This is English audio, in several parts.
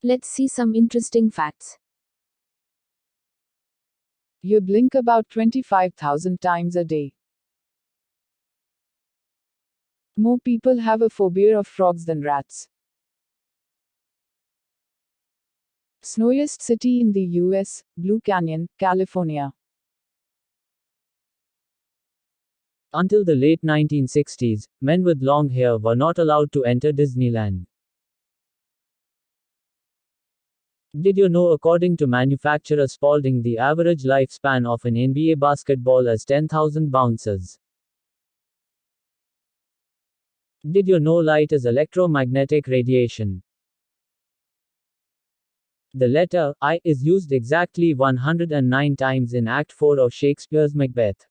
Let's see some interesting facts. You blink about 25,000 times a day. More people have a phobia of frogs than rats. Snowiest city in the US, Blue Canyon, California. Until the late 1960s, men with long hair were not allowed to enter Disneyland. Did you know, according to manufacturer Spalding, the average lifespan of an NBA basketball is 10,000 bounces? Did you know light is electromagnetic radiation? The letter I is used exactly 109 times in Act 4 of Shakespeare's Macbeth.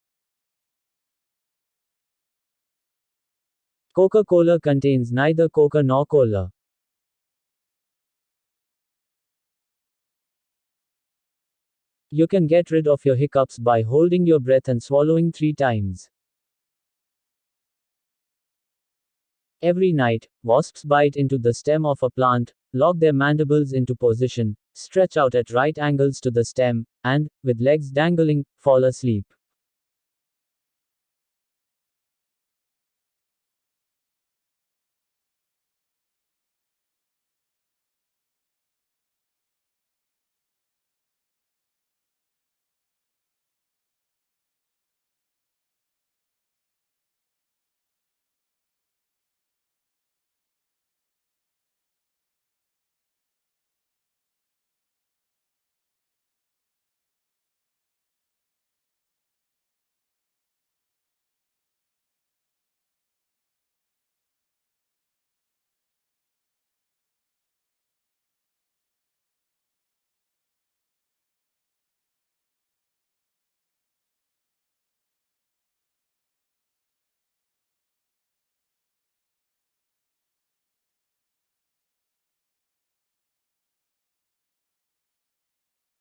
Coca-Cola contains neither Coca nor Cola. You can get rid of your hiccups by holding your breath and swallowing 3 times. Every night, wasps bite into the stem of a plant, lock their mandibles into position, stretch out at right angles to the stem, and, with legs dangling, fall asleep.